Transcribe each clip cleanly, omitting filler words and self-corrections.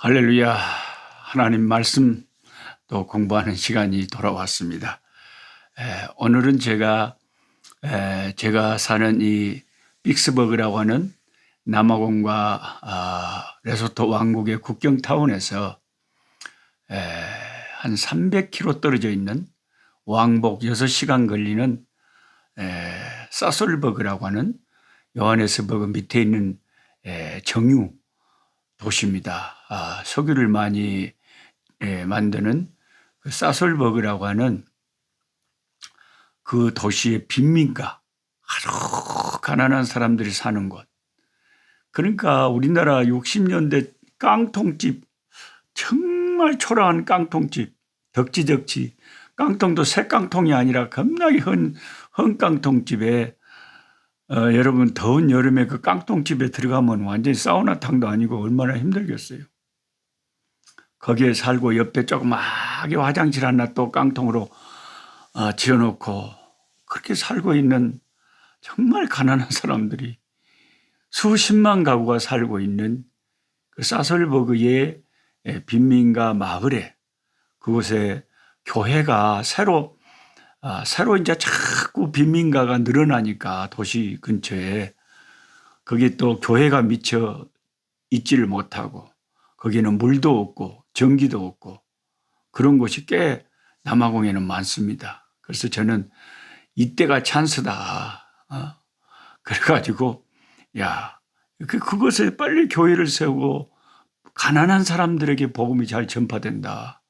할렐루야. 하나님 말씀 또 공부하는 시간이 돌아왔습니다. 오늘은 제가 사는 이 빅스버그라고 하는 남아공과 레소토 왕국의 국경 타운에서 한 300km 떨어져 있는 왕복 6시간 걸리는 사솔버그라고 하는 요하네스버그 밑에 있는 정유 도시입니다. 석유를 많이 만드는 그 사솔버그라고 하는 그 도시의 빈민가, 아주 가난한 사람들이 사는 곳. 그러니까 우리나라 60년대 깡통집, 정말 초라한 깡통집, 덕지덕지, 깡통도 새 깡통이 아니라 겁나게 헌 깡통집에 여러분 더운 여름에 그 깡통집에 들어가면 완전히 사우나탕도 아니고 얼마나 힘들겠어요. 거기에 살고 옆에 조그맣게 화장실 하나 또 깡통으로 지어놓고 그렇게 살고 있는 정말 가난한 사람들이 수십만 가구가 살고 있는 그 사솔버그의 빈민가 마을에 그곳에 교회가 새로 이제 자꾸 빈민가가 늘어나니까 도시 근처에 거기 또 교회가 미처 있지를 못하고 거기는 물도 없고 전기도 없고 그런 곳이 꽤 남아공에는 많습니다. 그래서 저는 이때가 찬스다. 그래가지고 그곳에 빨리 교회를 세우고 가난한 사람들에게 복음이 잘 전파된다.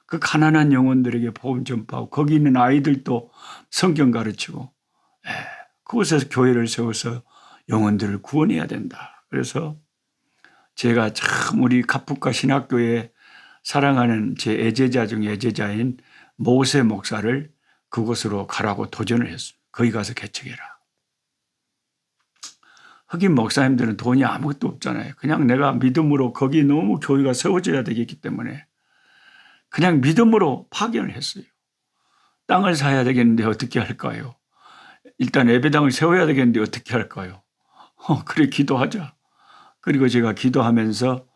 그 가난한 영혼들에게 복음 전파하고 거기 있는 아이들도 성경 가르치고 그곳에서 교회를 세워서 영혼들을 구원해야 된다. 그래서 제가 참 우리 가프카 신학교에 사랑하는 제 애제자 중 애제자인 모세 목사를 그곳으로 가라고 도전을 했습니다. 거기 가서 개척해라. 흑인 목사님들은 돈이 아무것도 없잖아요. 그냥 내가 믿음으로 거기 너무 교회가 세워져야 되겠기 때문에 그냥 믿음으로 파견을 했어요. 땅을 사야 되겠는데 어떻게 할까요? 일단 예배당을 세워야 되겠는데 어떻게 할까요? 그래 기도하자. 그리고 제가 기도하면서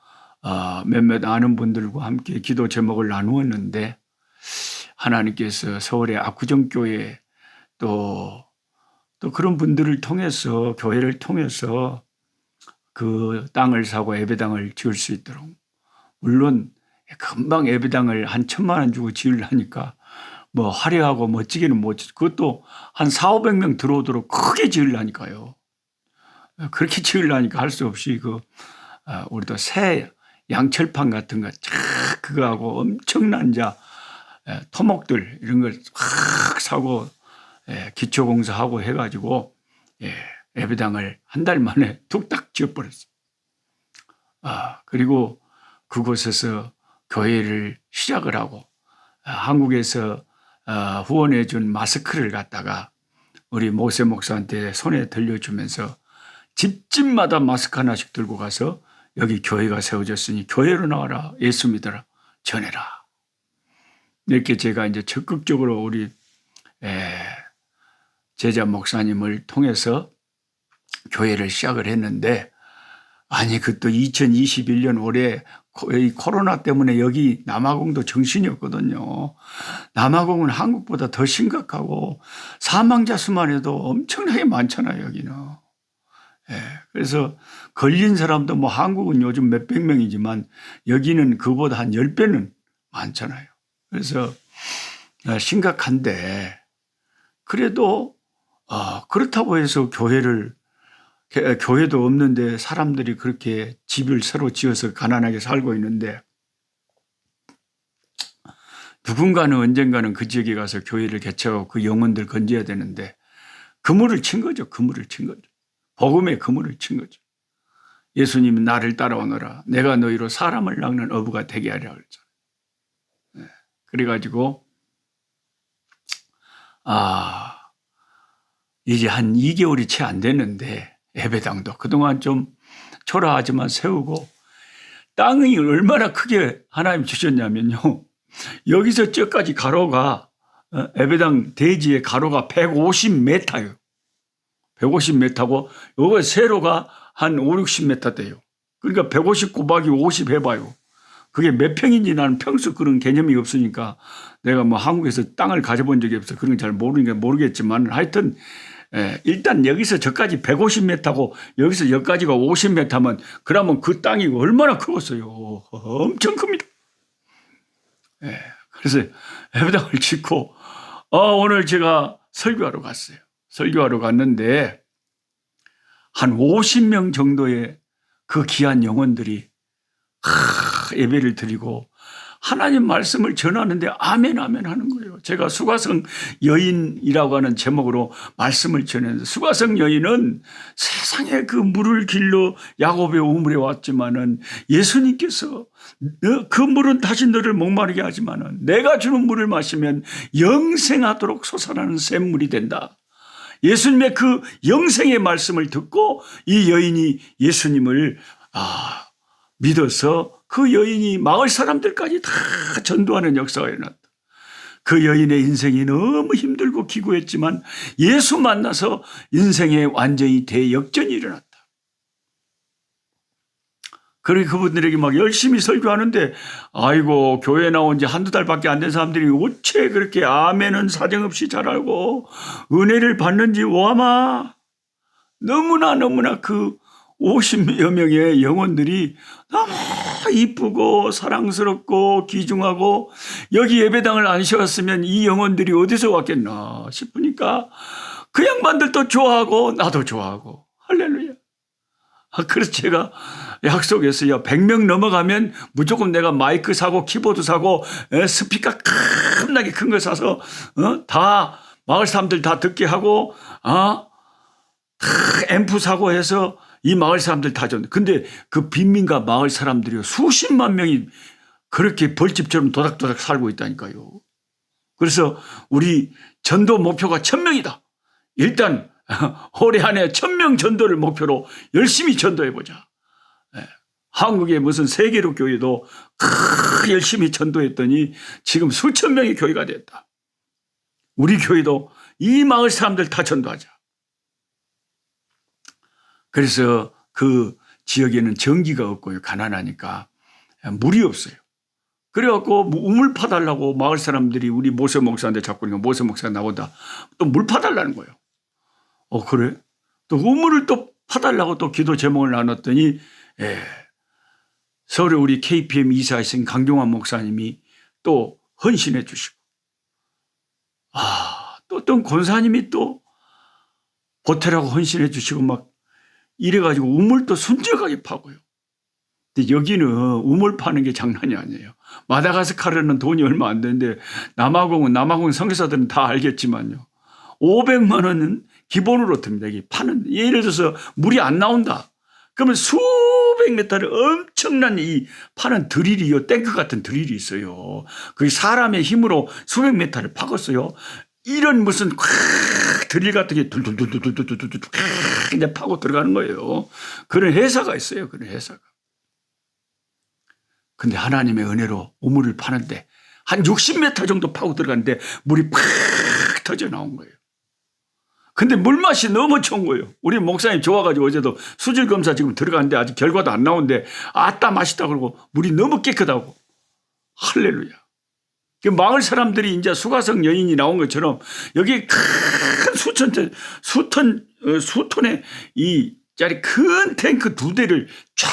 몇몇 아는 분들과 함께 기도 제목을 나누었는데 하나님께서 서울의 압구정교회 또 그런 분들을 통해서 교회를 통해서 그 땅을 사고 예배당을 지을 수 있도록 물론 금방 예배당을 한 1,000,000원 주고 지으려니까 뭐 화려하고 멋지게는 못 짓고 그것도 한 400~500명 들어오도록 크게 지으려니까요. 그렇게 지으려니까 할 수 없이 우리도 새 양철판 같은 거 그거하고 엄청난 토목들 이런 걸 확 사고 기초공사하고 해가지고 예배당을 한 달 만에 뚝딱 지어버렸어요. 그리고 그곳에서 교회를 시작을 하고 한국에서 후원해 준 마스크를 갖다가 우리 모세 목사한테 손에 들려주면서 집집마다 마스크 하나씩 들고 가서 여기 교회가 세워졌으니 교회로 나와라. 예수 믿어라. 전해라. 이렇게 제가 이제 적극적으로 우리 제자 목사님을 통해서 교회를 시작을 했는데 아니 그것도 2021년 올해 이 코로나 때문에 여기 남아공도 정신이 없거든요. 남아공은 한국보다 더 심각하고 사망자 수만 해도 엄청나게 많잖아요. 여기는. 그래서 걸린 사람도 뭐 한국은 요즘 몇백 명이지만 여기는 그보다 한 10배는 많잖아요. 그래서 심각한데 그래도 그렇다고 해서 교회도 없는데 사람들이 그렇게 집을 새로 지어서 가난하게 살고 있는데 누군가는 언젠가는 그 지역에 가서 교회를 개척하고 그 영혼들 건져야 되는데 그물을 친 거죠. 그물을 친 거죠. 복음의 그물을 친 거죠. 예수님이 나를 따라오너라. 내가 너희로 사람을 낚는 어부가 되게 하리라 그랬잖아요. 그래가지고 이제 한 2개월이 채 안 됐는데 예배당도 그동안 좀 초라하지만 세우고 땅이 얼마나 크게 하나님 주셨냐면요. 여기서 저까지 가로가 예배당 대지의 가로가 150m예요. 150m고 요거 세로가 한 5~60m 돼요. 그러니까 150 곱하기 50 해봐요. 그게 몇 평인지 나는 평소 그런 개념이 없으니까 내가 뭐 한국에서 땅을 가져본 적이 없어 그런 걸 잘 모르니까 모르겠지만 하여튼 일단 여기서 저까지 150m고 여기서 여기까지가 50m면 그러면 그 땅이 얼마나 크겠어요. 엄청 큽니다. 그래서 예배당을 짓고 오늘 제가 설교하러 갔어요. 설교하러 갔는데 한 50명 정도의 그 귀한 영혼들이 예배를 드리고 하나님 말씀을 전하는데 아멘 아멘 하는 거예요. 제가 수가성 여인이라고 하는 제목으로 말씀을 전했는데 수가성 여인은 세상에 그 물을 길러 야곱의 우물에 왔지만은 예수님께서 그 물은 다시 너를 목마르게 하지만은 내가 주는 물을 마시면 영생하도록 솟아나는 샘물이 된다. 예수님의 그 영생의 말씀을 듣고 이 여인이 예수님을 믿어서 그 여인이 마을 사람들까지 다 전도하는 역사가 일어났다. 그 여인의 인생이 너무 힘들고 기구했지만 예수 만나서 인생에 완전히 대역전이 일어났다. 그러니 그분들에게 막 열심히 설교하는데 아이고 교회 나온 지 한두 달밖에 안 된 사람들이 어째 그렇게 아멘은 사정없이 잘하고 은혜를 받는지 와마 너무나 그 50여 명의 영혼들이 너무 이쁘고 사랑스럽고 귀중하고 여기 예배당을 안 씌웠으면 이 영혼들이 어디서 왔겠나 싶으니까 그 양반들도 좋아하고 나도 좋아하고 할렐루야. 그래서 제가 약속했어요. 100명 넘어가면 무조건 내가 마이크 사고 키보드 사고 스피커 겁나게 큰 거 사서 다 마을 사람들 다 듣게 하고 앰프 사고 해서 이 마을 사람들 다 줬는데 근데 그 빈민가 마을 사람들이 수십만 명이 그렇게 벌집처럼 도닥도닥 살고 있다니까요. 그래서 우리 전도 목표가 1000명이다. 일단 올해 안에 1000명 전도를 목표로 열심히 전도해보자. 한국의 무슨 세계로 교회도 열심히 전도했더니 지금 수천 명의 교회가 됐다. 우리 교회도 이 마을 사람들 다 전도하자. 그래서 그 지역에는 전기가 없고요. 가난하니까 물이 없어요. 그래갖고 우물 파달라고 마을 사람들이 우리 모세 목사한테 자꾸 모세 목사가 나오다 또 물 파달라는 거예요. 그래? 또 우물을 또 파달라고 또 기도 제목을 나눴더니 서울에 우리 KPM 이사이신 강종환 목사님이 또 헌신해 주시고 또 어떤 권사님이 또 보태라고 헌신해 주시고 막 이래가지고 우물도 순적하게 파고요. 근데 여기는 우물 파는 게 장난이 아니에요. 마다가스카르는 돈이 얼마 안 되는데 남아공 선교사들은 다 알겠지만요. 500만 원은 기본으로 듭니다. 이게 파는 예를 들어서 물이 안 나온다. 그러면 수백 미터를 엄청난 이 파는 드릴이요. 탱크 같은 드릴이 있어요. 그게 사람의 힘으로 수백 미터를 파겠어요. 이런 무슨 드릴 같은 게 둘둘둘둘둘둘둘 이제 파고 들어가는 거예요. 그런 회사가 있어요. 그런 회사가. 근데 하나님의 은혜로 우물을 파는데 한 60m 정도 파고 들어갔는데 물이 팍 터져 나온 거예요. 근데 물맛이 너무 좋은 거예요. 우리 목사님 좋아가지고 어제도 수질 검사 지금 들어갔는데 아직 결과도 안 나오는데 아따 맛있다 그러고 물이 너무 깨끗하고 할렐루야. 마을 사람들이 이제 수가성 여인이 나온 것처럼 여기 큰 수톤의 이 짜리 큰 탱크 2대를 쫙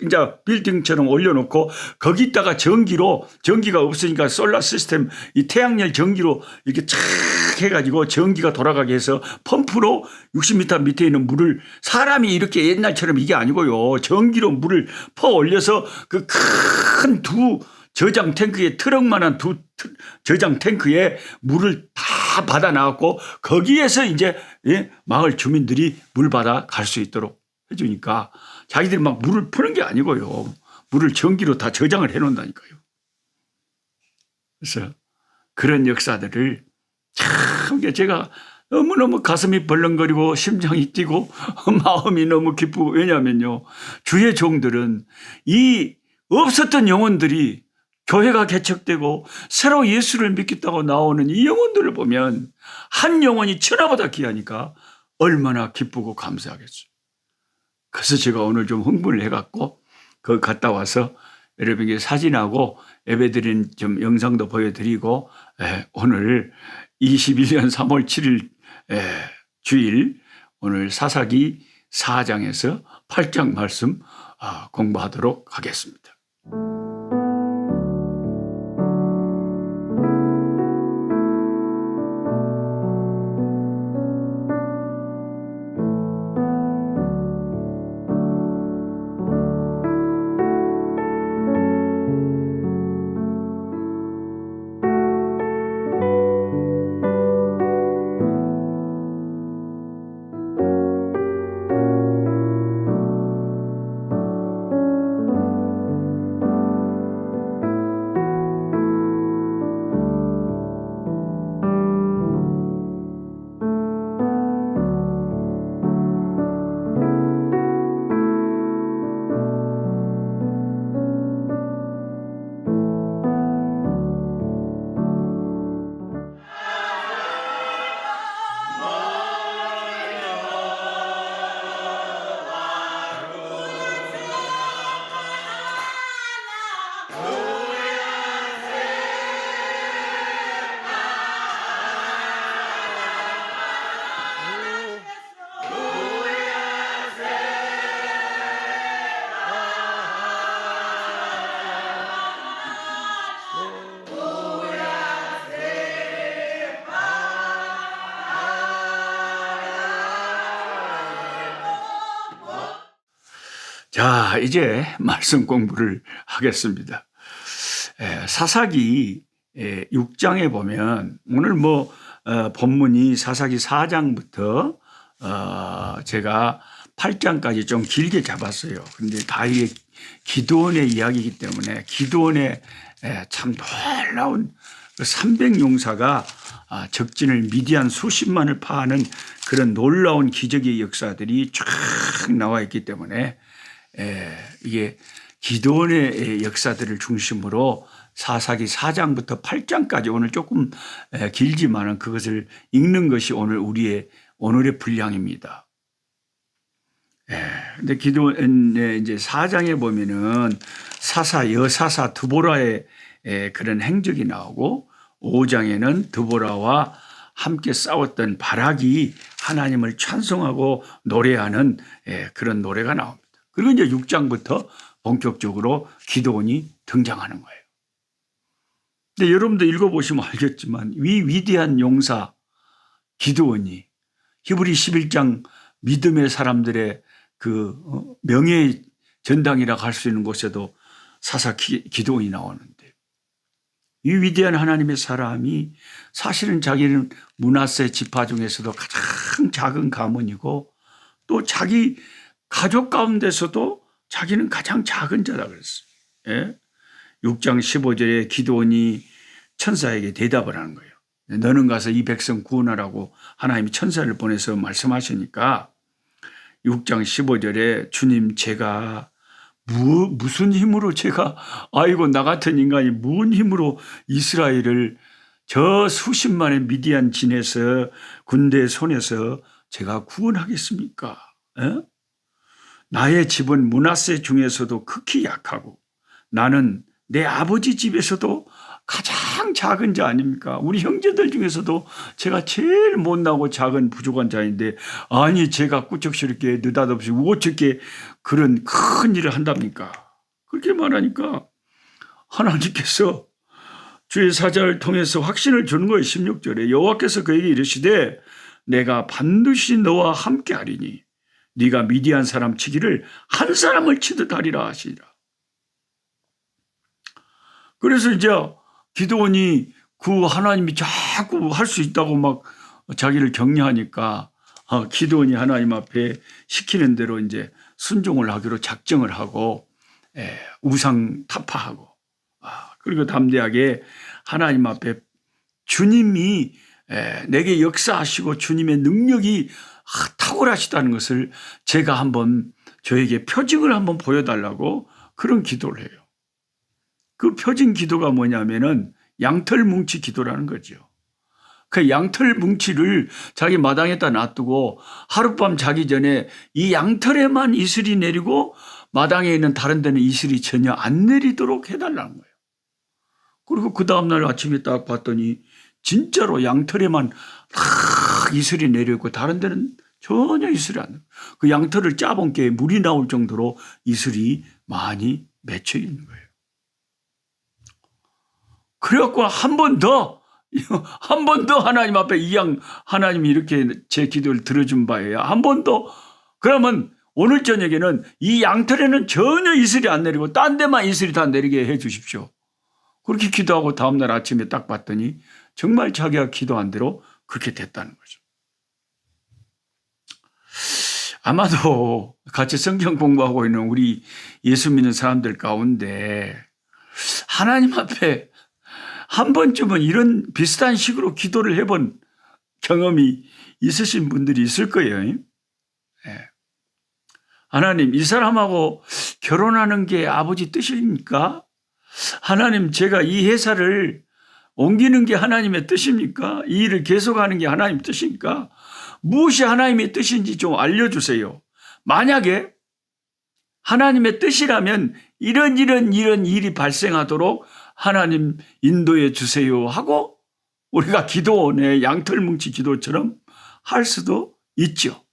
이제 빌딩처럼 올려놓고 거기다가 전기가 없으니까 솔라 시스템 이 태양열 전기로 이렇게 쫙 해가지고 전기가 돌아가게 해서 펌프로 60m 밑에 있는 물을 사람이 이렇게 옛날처럼 이게 아니고요. 전기로 물을 퍼 올려서 그 큰 두 저장 탱크에 트럭만한 두 저장 탱크에 물을 다 받아 나왔고 거기에서 이제 마을 주민들이 물 받아 갈 수 있도록 해주니까 자기들이 막 물을 푸는 게 아니고요. 물을 전기로 다 저장을 해 놓는다니까요. 그래서 그런 역사들을 참 제가 너무너무 가슴이 벌렁거리고 심장이 뛰고 마음이 너무 기쁘고 왜냐하면요. 주의 종들은 이 없었던 영혼들이 교회가 개척되고 새로 예수를 믿겠다고 나오는 이 영혼들을 보면 한 영혼이 천하보다 귀하니까 얼마나 기쁘고 감사하겠어요. 그래서 제가 오늘 좀 흥분을 해갖고 거기 갔다 와서 여러분에게 사진하고 예배드린 좀 영상도 보여드리고, 오늘 21년 3월 7일 주일 오늘 사사기 4장에서 8장 말씀 공부하도록 하겠습니다. 자, 이제 말씀 공부를 하겠습니다. 사사기 6장에 보면 오늘 본문이 사사기 4장부터 제가 8장까지 좀 길게 잡았어요. 근데 다 이게 기드온의 이야기이기 때문에 기드온의 참 놀라운 300용사가 적진을 미디안 수십만을 파하는 그런 놀라운 기적의 역사들이 쫙 나와 있기 때문에 이게 기드온의 역사들을 중심으로 사사기 4장부터 8장까지 오늘 조금 길지만은 그것을 읽는 것이 오늘의 분량입니다. 근데 기드온의 이제 4장에 보면은 여사사 드보라의 그런 행적이 나오고 5장에는 드보라와 함께 싸웠던 바락이 하나님을 찬송하고 노래하는 그런 노래가 나옵니다. 그리고 이제 6장부터 본격적으로 기드온이 등장하는 거예요. 근데 여러분도 읽어보시면 알겠지만 이 위대한 용사 기드온이 히브리 11장 믿음의 사람들의 그 명예의 전당이라고 할 수 있는 곳에도 사사 기드온이 나오는데 이 위대한 하나님의 사람이 사실은 자기는 므낫세 지파 중에서도 가장 작은 가문이고 또 자기 가족 가운데서도 자기는 가장 작은 자다 그랬어요. 6장 15절에 기드온이 천사에게 대답을 하는 거예요. 너는 가서 이 백성 구원하라고 하나님이 천사를 보내서 말씀하시니까 6장 15절에 주님 제가 무슨 힘으로 아이고 나 같은 인간이 무슨 힘으로 이스라엘을 저 수십만의 미디안 진에서 군대 손에서 제가 구원하겠습니까? 나의 집은 므낫세 중에서도 극히 약하고 나는 내 아버지 집에서도 가장 작은 자 아닙니까? 우리 형제들 중에서도 제가 제일 못나고 작은 부족한 자인데 아니 제가 꾸역스럽게 느닷없이 어떻게 그런 큰 일을 한답니까? 그렇게 말하니까 하나님께서 주의 사자를 통해서 확신을 주는 거예요. 16절에 여호와께서 그에게 이르시되 내가 반드시 너와 함께 하리니 네가 미디안 사람 치기를 한 사람을 치듯 하리라 하시니라. 그래서 이제 기드온이 그 하나님이 자꾸 할 수 있다고 막 자기를 격려하니까 기드온이 하나님 앞에 시키는 대로 이제 순종을 하기로 작정을 하고 우상 타파하고 그리고 담대하게 하나님 앞에 주님이 내게 역사하시고 주님의 능력이 탁월하시다는 것을 제가 한번 저에게 표징을 한번 보여달라고 그런 기도를 해요. 그 표징 기도가 뭐냐면은 양털 뭉치 기도라는 거죠. 그 양털 뭉치를 자기 마당에다 놔두고 하룻밤 자기 전에 이 양털에만 이슬이 내리고 마당에 있는 다른 데는 이슬이 전혀 안 내리도록 해달라는 거예요. 그리고 그 다음날 아침에 딱 봤더니 진짜로 양털에만 탁 이슬이 내려있고 다른 데는 전혀 이슬이 안 나요. 그 양털을 짜본 게 물이 나올 정도로 이슬이 많이 맺혀 있는 거예요. 그래갖고 한 번 더 하나님 앞에 하나님이 이렇게 제 기도를 들어준 바예요. 한 번 더. 그러면 오늘 저녁에는 이 양털에는 전혀 이슬이 안 내리고 딴 데만 이슬이 다 내리게 해 주십시오. 그렇게 기도하고 다음날 아침에 딱 봤더니 정말 자기가 기도한 대로 그렇게 됐다는 거죠. 아마도 같이 성경 공부하고 있는 우리 예수 믿는 사람들 가운데 하나님 앞에 한 번쯤은 이런 비슷한 식으로 기도를 해본 경험이 있으신 분들이 있을 거예요. 네. 하나님, 이 사람하고 결혼하는 게 아버지 뜻입니까? 하나님, 제가 이 회사를 옮기는 게 하나님의 뜻입니까? 이 일을 계속하는 게 하나님 뜻입니까? 무엇이 하나님의 뜻인지 좀 알려주세요. 만약에 하나님의 뜻이라면 이런 일이 발생하도록 하나님 인도해 주세요 하고 우리가 기도원의 양털뭉치 기도처럼 할 수도 있죠.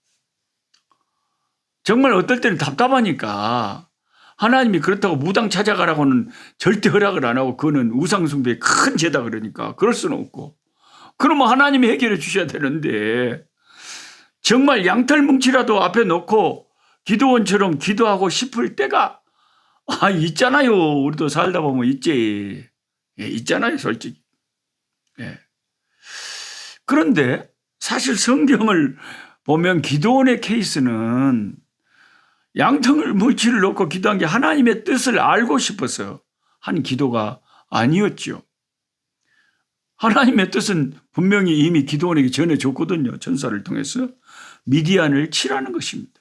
정말 어떨 때는 답답하니까 하나님이 그렇다고 무당 찾아가라고는 절대 허락을 안 하고 그거는 우상숭배의 큰 죄다 그러니까 그럴 수는 없고 그러면 하나님이 해결해 주셔야 되는데 정말 양털뭉치라도 앞에 놓고 기도원처럼 기도하고 싶을 때가 있잖아요. 우리도 살다 보면 있지. 있잖아요, 솔직히. 예. 그런데 사실 성경을 보면 기도원의 케이스는 양털뭉치를 놓고 기도한 게 하나님의 뜻을 알고 싶어서 한 기도가 아니었죠. 하나님의 뜻은 분명히 이미 기도원에게 전해줬거든요. 천사를 통해서 미디안을 치라는 것입니다.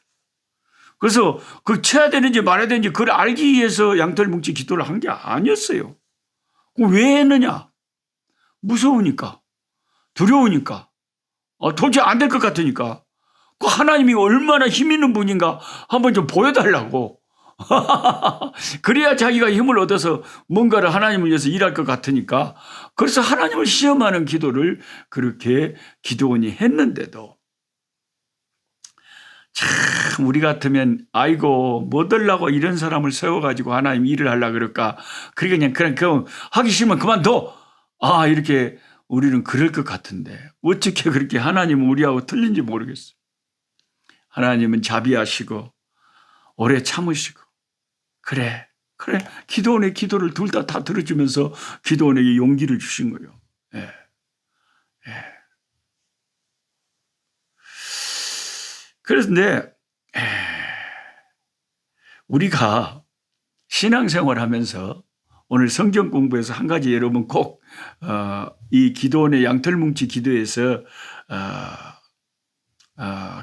그래서 그 쳐야 되는지 말아야 되는지 그걸 알기 위해서 양털뭉치 기도를 한 게 아니었어요. 왜 했느냐? 무서우니까, 두려우니까, 도저히 안 될 것 같으니까. 그 하나님이 얼마나 힘 있는 분인가 한번 좀 보여달라고. 그래야 자기가 힘을 얻어서 뭔가를 하나님을 위해서 일할 것 같으니까. 그래서 하나님을 시험하는 기도를 그렇게 기도원이 했는데도 참 우리 같으면 아이고 뭐 들라고 이런 사람을 세워가지고 하나님 일을 하려고 그럴까. 그러니까 그냥 하기 싫으면 그만둬. 이렇게 우리는 그럴 것 같은데 어떻게 그렇게 하나님은 우리하고 틀린지 모르겠어요. 하나님은 자비하시고 오래 참으시고 그래 기도원의 기도를 둘 다 들어주면서 기도원에게 용기를 주신 거예요. 예. 그런데 우리가 신앙생활 하면서 오늘 성경 공부에서 한 가지 여러분 꼭 이 기도원의 양털뭉치 기도에서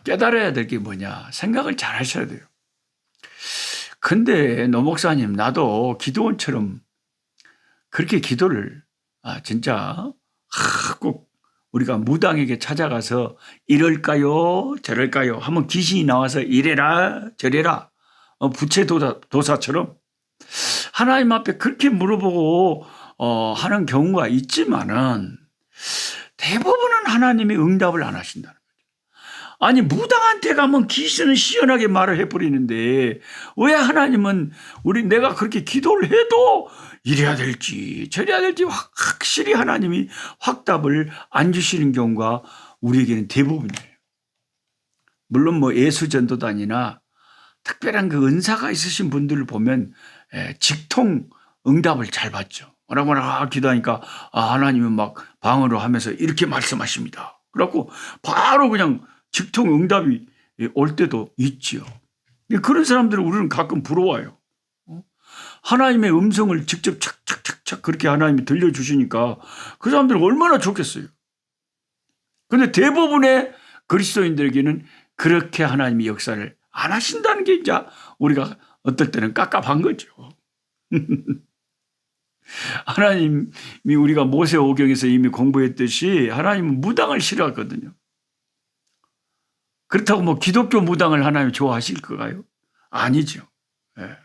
깨달아야 될 게 뭐냐 생각을 잘 하셔야 돼요. 근데 노 목사님 나도 기도원처럼 그렇게 기도를 진짜 꼭 우리가 무당에게 찾아가서 이럴까요 저럴까요 하면 귀신이 나와서 이래라 저래라 부채 도사처럼 하나님 앞에 그렇게 물어보고 하는 경우가 있지만은 대부분은 하나님이 응답을 안 하신다는 거죠. 아니 무당한테 가면 귀신은 시원하게 말을 해버리는데 왜 하나님은 내가 그렇게 기도를 해도 이래야 될지 저래야 될지 확실히 하나님이 확답을 안 주시는 경우가 우리에게는 대부분이에요. 물론 뭐 예수전도단이나 특별한 그 은사가 있으신 분들을 보면 직통 응답을 잘 받죠. 뭐라고 기도하니까 하나님은 막 방언으로 하면서 이렇게 말씀하십니다. 그래갖고 바로 그냥 직통 응답이 올 때도 있지요. 그런 사람들을 우리는 가끔 부러워요. 하나님의 음성을 직접 착착착착 그렇게 하나님이 들려주시니까 그 사람들은 얼마나 좋겠어요. 그런데 대부분의 그리스도인들에게는 그렇게 하나님이 역사를 안 하신다는 게 이제 우리가 어떨 때는 깝깝한 거죠. 하나님이 우리가 모세오경에서 이미 공부했듯이 하나님은 무당을 싫어하거든요. 그렇다고 뭐 기독교 무당을 하나님 좋아하실 거가요? 아니죠. 예.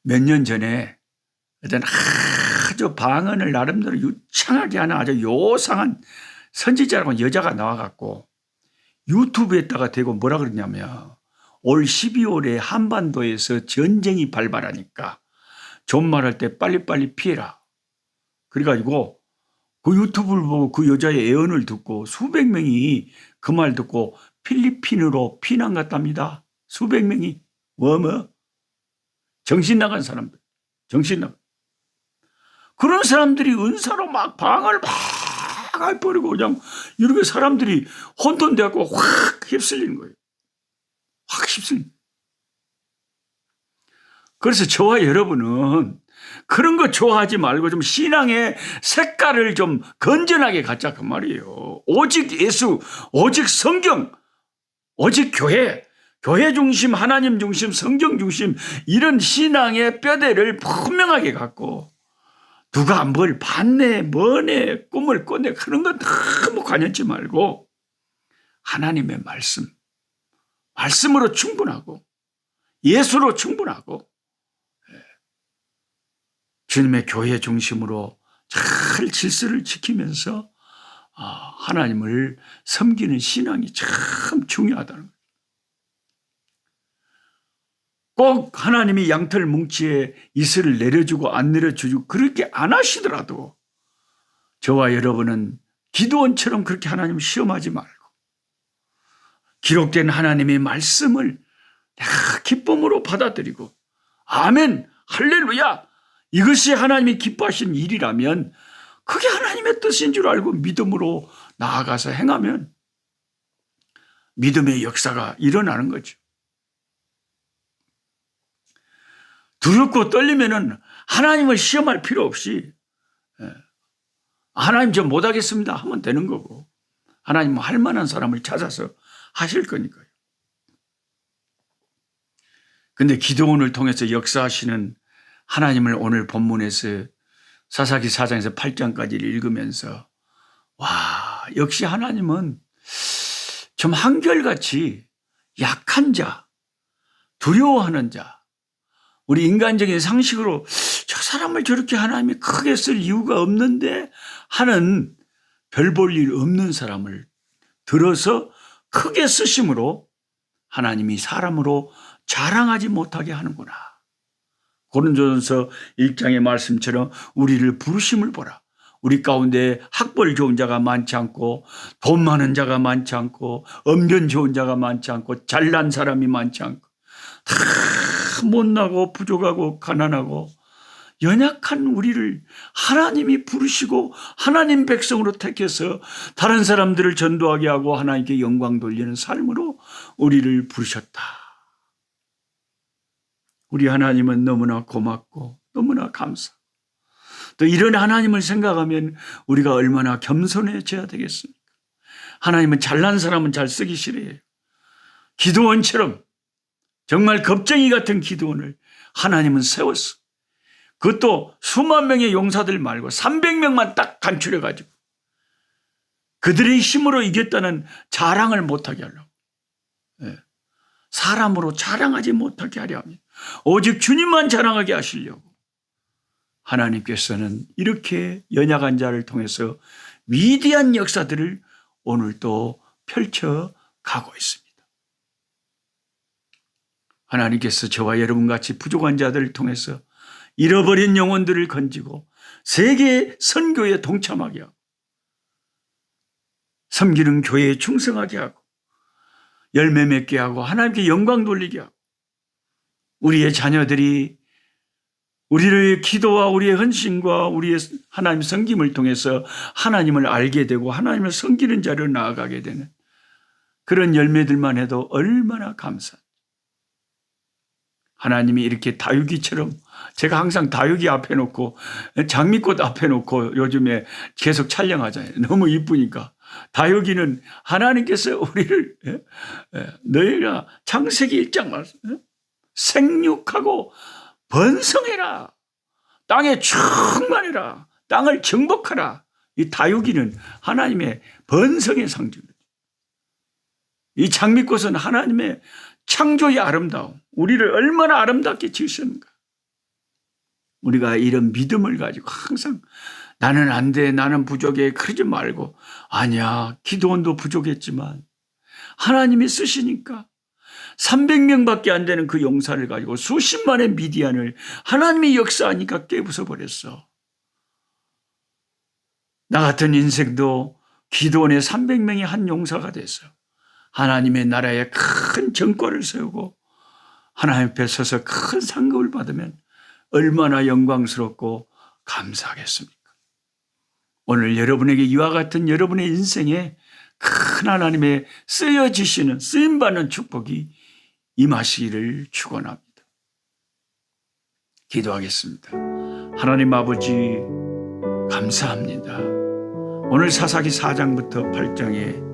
몇 년 전에 어떤 아주 방언을 나름대로 유창하게 하는 아주 요상한 선지자라고 여자가 나와갖고 유튜브에다가 대고 뭐라 그러냐면 올 12월에 한반도에서 전쟁이 발발하니까 존말할 때 빨리빨리 피해라. 그래가지고 그 유튜브를 보고 그 여자의 애언을 듣고 수백 명이 그 말 듣고 필리핀으로 피난 갔답니다. 수백 명이. 뭐? 정신 나간 사람들. 정신 나간. 그런 사람들이 은사로 막 방을 막 해버리고 그냥 이렇게 사람들이 혼돈되고 확 휩쓸리는 거예요. 확 휩쓸리는. 그래서 저와 여러분은 그런 거 좋아하지 말고 좀 신앙의 색깔을 좀 건전하게 갖자 그 말이에요. 오직 예수, 오직 성경, 오직 교회, 교회 중심, 하나님 중심, 성경 중심 이런 신앙의 뼈대를 분명하게 갖고 누가 뭘 봤네 뭐네 꿈을 꿨네 그런 건 너무 관여하지 말고 하나님의 말씀으로 충분하고 예수로 충분하고 주님의 교회 중심으로 잘 질서를 지키면서 하나님을 섬기는 신앙이 참 중요하다는 거예요. 꼭 하나님이 양털 뭉치에 이슬을 내려주고 안 내려주고 그렇게 안 하시더라도 저와 여러분은 기도원처럼 그렇게 하나님을 시험하지 말고 기록된 하나님의 말씀을 내가 기쁨으로 받아들이고 아멘 할렐루야 이것이 하나님이 기뻐하신 일이라면 그게 하나님의 뜻인 줄 알고 믿음으로 나아가서 행하면 믿음의 역사가 일어나는 거죠. 두렵고 떨리면은 하나님을 시험할 필요 없이 하나님 저 못하겠습니다 하면 되는 거고 하나님은 할 만한 사람을 찾아서 하실 거니까요. 근데 기도원을 통해서 역사하시는 하나님을 오늘 본문에서 사사기 4장에서 8장까지를 읽으면서 와 역시 하나님은 좀 한결같이 약한 자, 두려워하는 자 우리 인간적인 상식으로 저 사람을 저렇게 하나님이 크게 쓸 이유가 없는데 하는 별 볼 일 없는 사람을 들어서 크게 쓰심으로 하나님이 사람으로 자랑하지 못하게 하는구나. 고린도전서 1장의 말씀처럼 우리를 부르심을 보라. 우리 가운데 학벌 좋은 자가 많지 않고 돈 많은 자가 많지 않고 언변 좋은 자가 많지 않고 잘난 사람이 많지 않고 다 못나고 부족하고 가난하고 연약한 우리를 하나님이 부르시고 하나님 백성으로 택해서 다른 사람들을 전도하게 하고 하나님께 영광 돌리는 삶으로 우리를 부르셨다. 우리 하나님은 너무나 고맙고 너무나 감사. 또 이런 하나님을 생각하면 우리가 얼마나 겸손해져야 되겠습니까? 하나님은 잘난 사람은 잘 쓰기 싫어해요. 기도원처럼 정말 겁쟁이 같은 기도원을 하나님은 세웠어. 그것도 수만 명의 용사들 말고 300명만 딱 간추려가지고 그들의 힘으로 이겼다는 자랑을 못하게 하려고. 사람으로 자랑하지 못하게 하려 합니다. 오직 주님만 자랑하게 하시려고. 하나님께서는 이렇게 연약한 자를 통해서 위대한 역사들을 오늘도 펼쳐가고 있습니다. 하나님께서 저와 여러분같이 부족한 자들을 통해서 잃어버린 영혼들을 건지고 세계 선교에 동참하게 하고 섬기는 교회에 충성하게 하고 열매 맺게 하고 하나님께 영광 돌리게 하고 우리의 자녀들이 우리의 기도와 우리의 헌신과 우리의 하나님 섬김을 통해서 하나님을 알게 되고 하나님을 섬기는 자로 나아가게 되는 그런 열매들만 해도 얼마나 감사합니다. 하나님이 이렇게 다육이처럼 제가 항상 다육이 앞에 놓고 장미꽃 앞에 놓고 요즘에 계속 촬영하잖아요. 너무 이쁘니까. 다육이는 하나님께서 우리를 너희가 창세기 1장 말씀 생육하고 번성해라. 땅에 충만해라. 땅을 정복하라. 이 다육이는 하나님의 번성의 상징입니다. 이 장미꽃은 하나님의 창조의 아름다움, 우리를 얼마나 아름답게 지으셨는가. 우리가 이런 믿음을 가지고 항상 나는 안 돼, 나는 부족해 그러지 말고, 아니야, 기도원도 부족했지만 하나님이 쓰시니까 300명밖에 안 되는 그 용사를 가지고 수십만의 미디안을 하나님이 역사하니까 깨부숴 버렸어. 나 같은 인생도 기도원의 300명이 한 용사가 돼서 하나님의 나라에 큰 정권을 세우고 하나님 앞에 서서 큰 상급을 받으면 얼마나 영광스럽고 감사하겠습니까? 오늘 여러분에게 이와 같은 여러분의 인생에 큰 하나님의 쓰여지시는, 쓰임받는 축복이 임하시기를 축원합니다. 기도하겠습니다. 하나님 아버지 감사합니다. 오늘 사사기 4장부터 8장에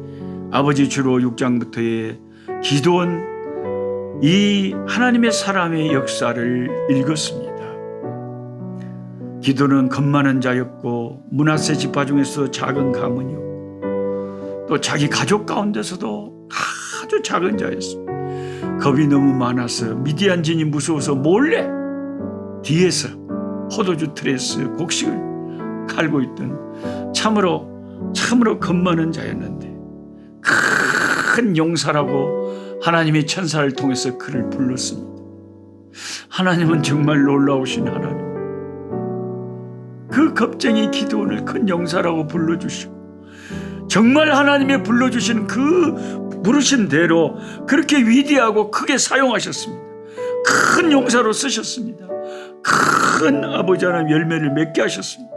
아버지 주로 6장부터의 기도원 이 하나님의 사람의 역사를 읽었습니다. 기도는 겁 많은 자였고 므낫세 지파 중에서 작은 가문이었고 또 자기 가족 가운데서도 아주 작은 자였습니다. 겁이 너무 많아서 미디안진이 무서워서 몰래 뒤에서 포도주 틀에서 곡식을 갈고 있던 참으로 겁 많은 자였는데 큰 용사라고 하나님의 천사를 통해서 그를 불렀습니다. 하나님은 정말 놀라우신 하나님. 그 겁쟁이 기도원을 큰 용사라고 불러주시고 정말 하나님의 불러주신 그 부르신 대로 그렇게 위대하고 크게 사용하셨습니다. 큰 용사로 쓰셨습니다. 큰 아버지 하나님 열매를 맺게 하셨습니다.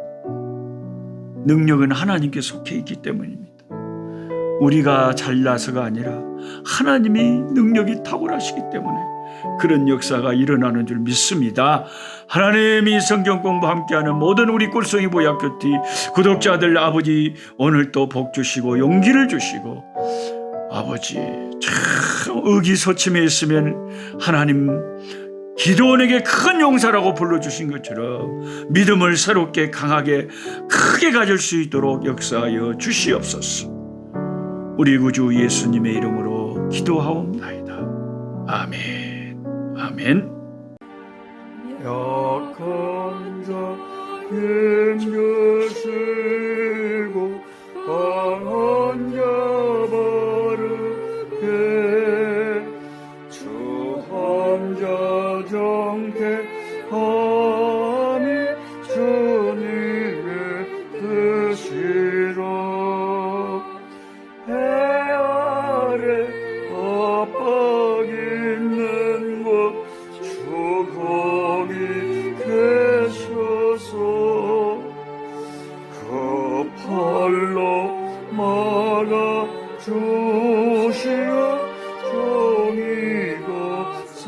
능력은 하나님께 속해 있기 때문입니다. 우리가 잘나서가 아니라 하나님이 능력이 탁월하시기 때문에 그런 역사가 일어나는 줄 믿습니다. 하나님이 성경 공부 함께하는 모든 우리 꿀송이 보약교티 구독자들 아버지 오늘 또 복 주시고 용기를 주시고 아버지 참 의기소침해 있으면 하나님 기도원에게 큰 용사라고 불러주신 것처럼 믿음을 새롭게 강하게 크게 가질 수 있도록 역사하여 주시옵소서. 우리 구주 예수님의 이름으로 기도하옵나이다. 아멘. 아멘. 약한 자 힘주시고 강한 자 바르게 주 함자 정택함이 주님의 뜻이라. 해 아래 압박 있는 곳 주 거기 계셔서 그 팔로 막아 주시어 종이가 서